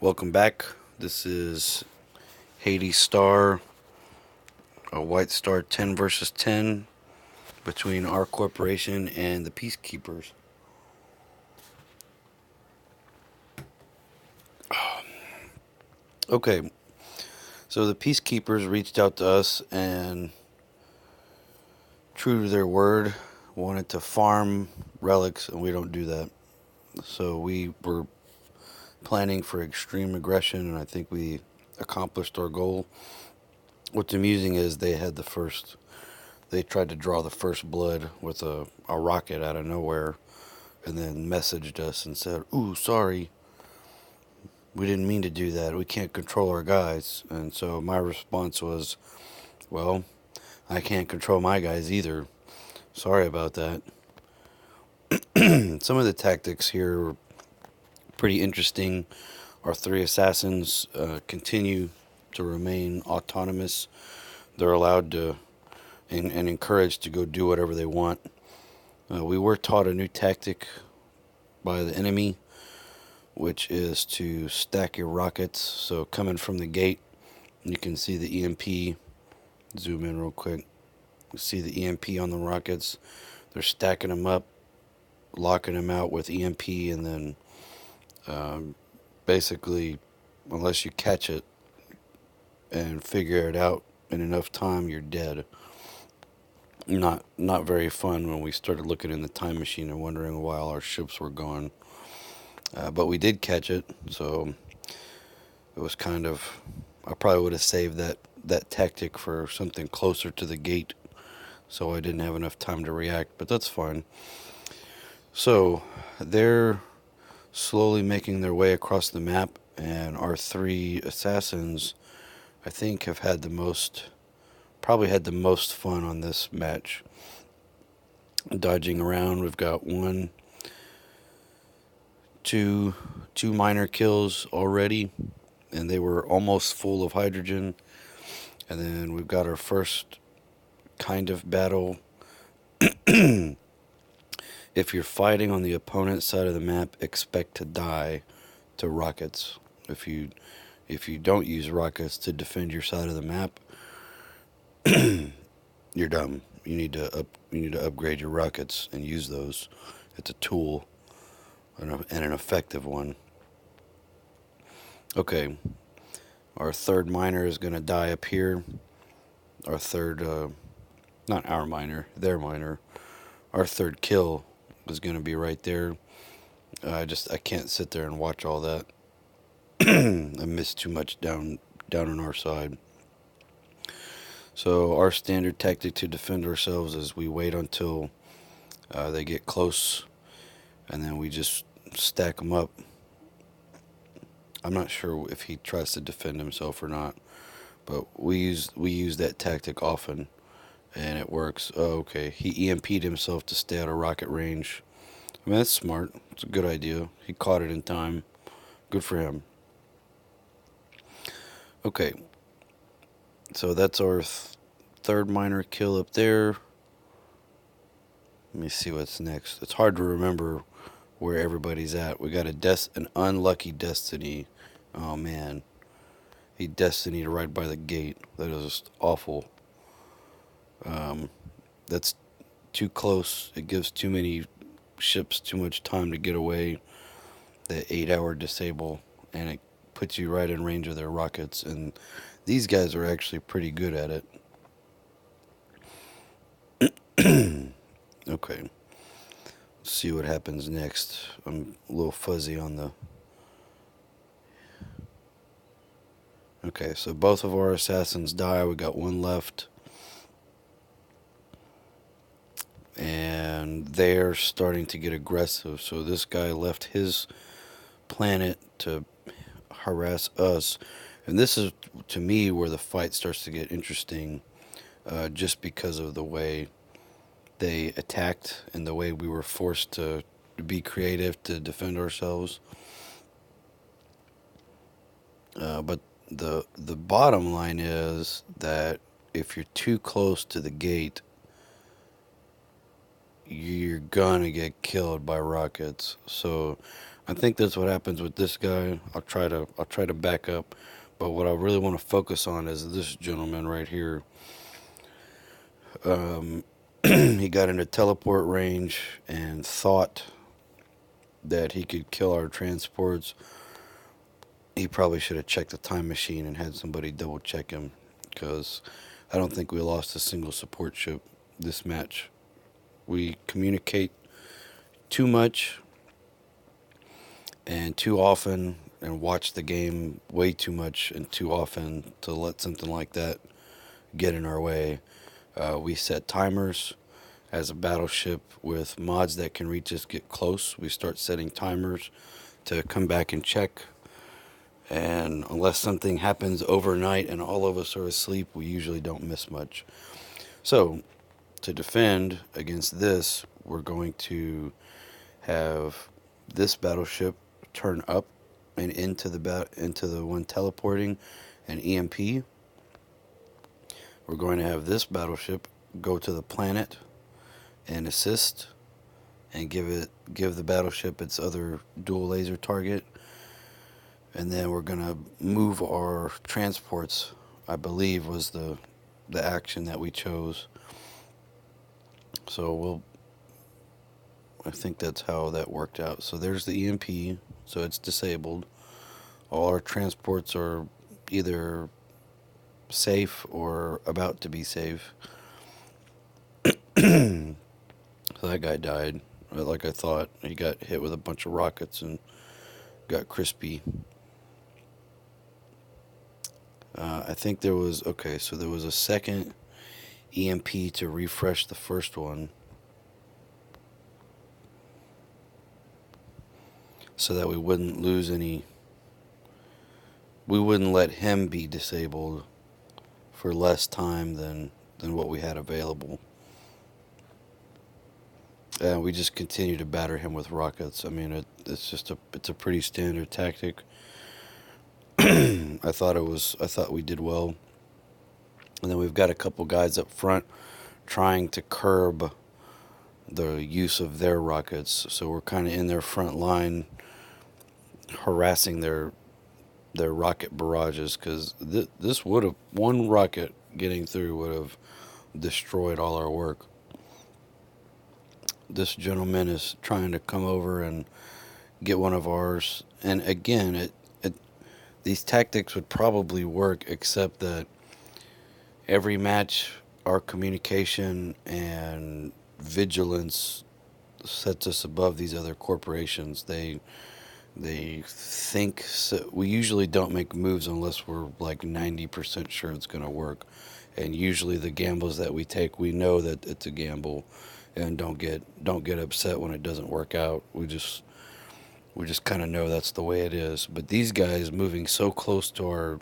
Welcome back. This is Hades Star, a White Star 10 versus 10 between our corporation and the Peacekeepers. Okay, so the Peacekeepers reached out to us and, true to their word, wanted to farm relics, and we don't do that. So we were planning for extreme aggression, and I think we accomplished our goal. What's amusing is they tried to draw the first blood with a rocket out of nowhere and then messaged us and said, "Ooh, sorry, we didn't mean to do that. We can't control our guys." And so my response was, "Well, I can't control my guys either. Sorry about that." Some of the tactics here were pretty interesting. Our three assassins continue to remain autonomous. They're allowed to and encouraged to go do whatever they want. We were taught a new tactic by the enemy, which is to stack your rockets. So coming from the gate, you can see the EMP. Zoom in real quick. You see the EMP on the rockets. They're stacking them up, locking them out with EMP, and then basically, unless you catch it and figure it out in enough time, you're dead. Not very fun when we started looking in the time machine and wondering why all our ships were gone. But we did catch it, so it was kind of. I probably would have saved that tactic for something closer to the gate, so I didn't have enough time to react. But that's fine. So they're slowly making their way across the map, and our three assassins, I think, have had the most, probably had the most fun on this match. Dodging around, we've got two minor kills already, and they were almost full of hydrogen. And then we've got our first kind of battle. If you're fighting on the opponent's side of the map, expect to die to rockets. If you don't use rockets to defend your side of the map, you're dumb. You need to upgrade your rockets and use those. It's a tool and an effective one. Okay, our third miner is going to die up here. Our third, not our miner, their miner. Our third kill is going to be right there. I can't sit there and watch all that. I missed too much down on our side. So our standard tactic to defend ourselves is we wait until they get close, and then we just stack them up. I'm not sure if he tries to defend himself or not, but we use that tactic often, and it works. Oh, okay. He EMP'd himself to stay out of rocket range. I mean, that's smart. It's a good idea. He caught it in time. Good for him. Okay, so that's our third minor kill up there. Let me see what's next. It's hard to remember where everybody's at. We got an unlucky destiny. Oh man, he destinied right by the gate. That is just awful. Um, that's too close. It gives too many ships too much time to get away. The 8-hour disable, and it puts you right in range of their rockets. And these guys are actually pretty good at it. Okay. Let's see what happens next. I'm a little fuzzy on the. Okay, so both of our assassins die. We got one left. And they're starting to get aggressive. So this guy left his planet to harass us. And this is, to me, where the fight starts to get interesting, just because of the way they attacked and the way we were forced to be creative to defend ourselves. But the bottom line is that if you're too close to the gate, you're gonna get killed by rockets. So I think that's what happens with this guy. I'll try to back up, but what I really want to focus on is this gentleman right here. Um, he got into teleport range and thought that he could kill our transports. He probably should have checked the time machine and had somebody double check him, because I don't think we lost a single support ship this match. We communicate too much and too often and watch the game way too much and too often to let something like that get in our way. We set timers as a battleship with mods that can reach us get close. We start setting timers to come back and check. And unless something happens overnight and all of us are asleep, we usually don't miss much. So, to defend against this, we're going to have this battleship turn up and into the one teleporting an EMP. We're going to have this battleship go to the planet and assist and give the battleship its other dual laser target. And then we're going to move our transports, I believe was the action that we chose. So I think that's how that worked out. So there's the EMP, so it's disabled. All our transports are either safe or about to be safe. So that guy died, like I thought. He got hit with a bunch of rockets and got crispy. I think there was, okay, so there was a second EMP to refresh the first one, so that we wouldn't lose any. We wouldn't let him be disabled for less time than what we had available. And we just continue to batter him with rockets. I mean, it's a pretty standard tactic. I thought we did well. And then we've got a couple guys up front trying to curb the use of their rockets. So we're kind of in their front line, harassing their rocket barrages, because this would have, one rocket getting through would have destroyed all our work. This gentleman is trying to come over and get one of ours, and again, these tactics would probably work, except that every match our communication and vigilance sets us above these other corporations. They think so. We usually don't make moves unless we're like 90% sure it's going to work. And usually the gambles that we take, we know that it's a gamble, and don't get upset when it doesn't work out. We just kind of know that's the way it is. But these guys moving so close to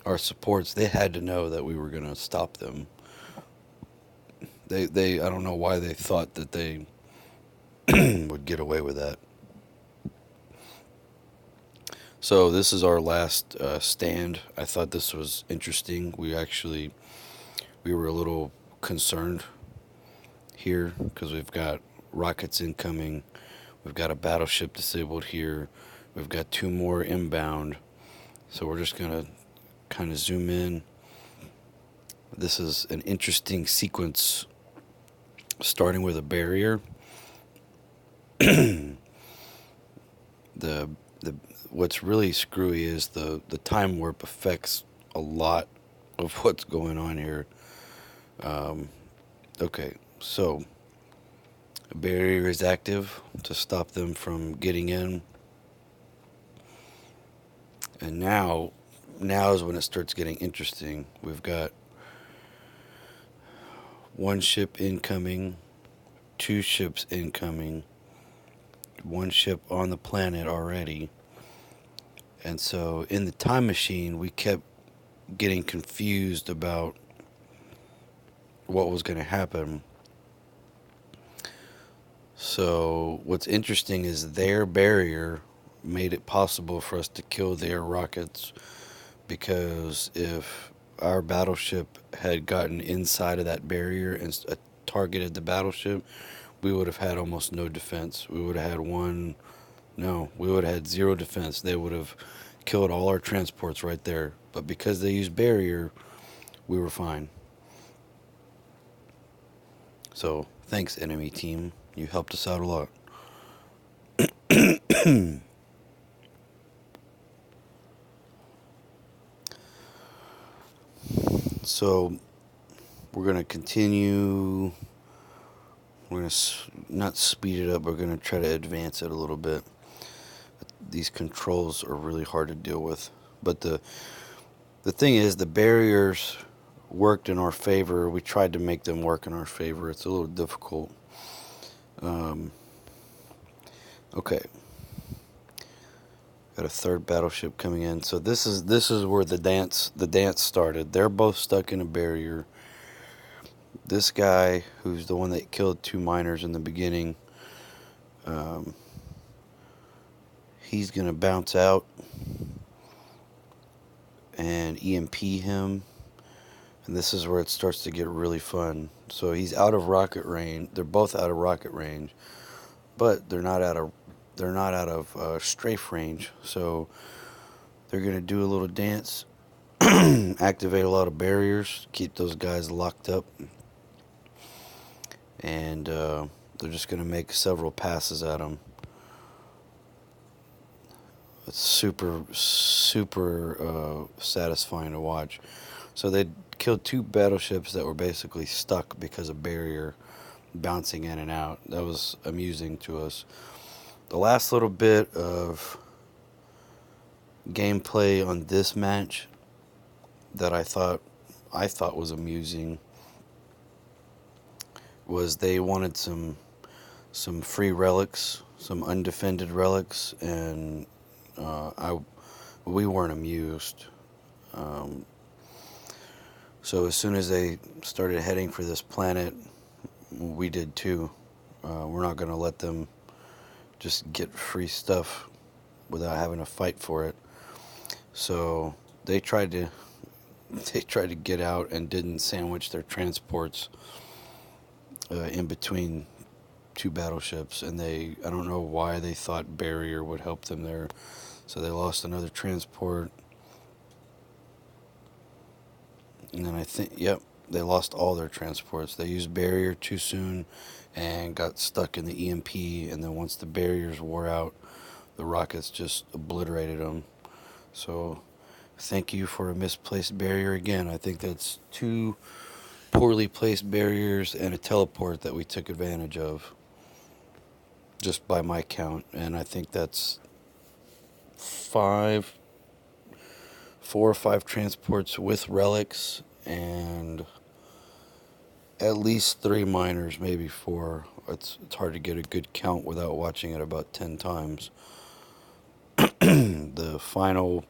our supports, they had to know that we were going to stop them. They I don't know why they thought that they would get away with that. So this is our last stand. I thought this was interesting. We were a little concerned here because we've got rockets incoming. We've got a battleship disabled here. We've got two more inbound. So we're just going to kind of zoom in. This is an interesting sequence, starting with a barrier. the What's really screwy is the time warp affects a lot of what's going on here. Okay, so a barrier is active to stop them from getting in. And now is when it starts getting interesting. We've got one ship incoming, two ships incoming, one ship on the planet already. And so in the time machine, we kept getting confused about what was going to happen. So what's interesting is their barrier made it possible for us to kill their rockets, because if our battleship had gotten inside of that barrier and targeted the battleship, we would have had almost no defense. We would have had one No, we would have had zero defense. They would have killed all our transports right there. But because they used barrier, we were fine. So thanks, enemy team. You helped us out a lot. So we're going to continue. We're going to not speed it up. We're going to try to advance it a little bit. These controls are really hard to deal with. But the thing is, the barriers worked in our favor. We tried to make them work in our favor. It's a little difficult. Okay. Got a third battleship coming in. So this is where the dance started. They're both stuck in a barrier. This guy, who's the one that killed 2 miners in the beginning, he's gonna bounce out and EMP him, and this is where it starts to get really fun. So he's out of rocket range. They're both out of rocket range, but they're not out of strafe range. So they're gonna do a little dance, activate a lot of barriers, keep those guys locked up, and they're just gonna make several passes at him. It's super satisfying to watch. So they killed 2 battleships that were basically stuck because of barrier bouncing in and out. That was amusing to us. The last little bit of gameplay on this match that I thought was amusing was they wanted some free relics, some undefended relics, and we weren't amused. So as soon as they started heading for this planet, we did too. We're not going to let them just get free stuff without having to fight for it. So they tried to get out and didn't sandwich their transports in between 2 battleships, and I don't know why they thought barrier would help them there. So they lost another transport. And then they lost all their transports. They used barrier too soon and got stuck in the EMP, and then once the barriers wore out, the rockets just obliterated them. So thank you for a misplaced barrier again. I think that's 2 poorly placed barriers and a teleport that we took advantage of, just by my count. And I think that's 4 or 5 transports with relics and at least 3 miners, maybe 4. It's hard to get a good count without watching it about 10 times. The final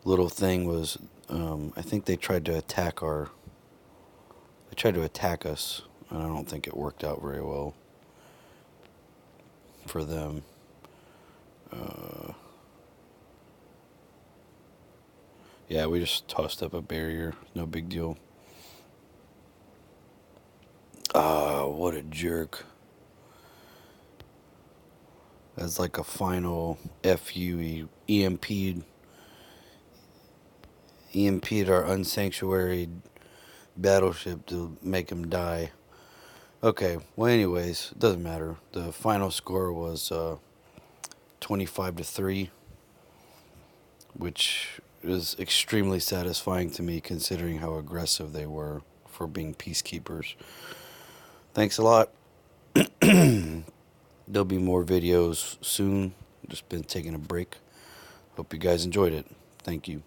little thing was, I think they tried to attack us, and I don't think it worked out very well for them. Yeah, we just tossed up a barrier. No big deal. What a jerk. That's like a final FU. EMP'd our unsanctuaried battleship to make him die. Okay, well, anyways, it doesn't matter. The final score was 25-3, which is extremely satisfying to me considering how aggressive they were for being peacekeepers. Thanks a lot. There'll be more videos soon. Just been taking a break. Hope you guys enjoyed it. Thank you.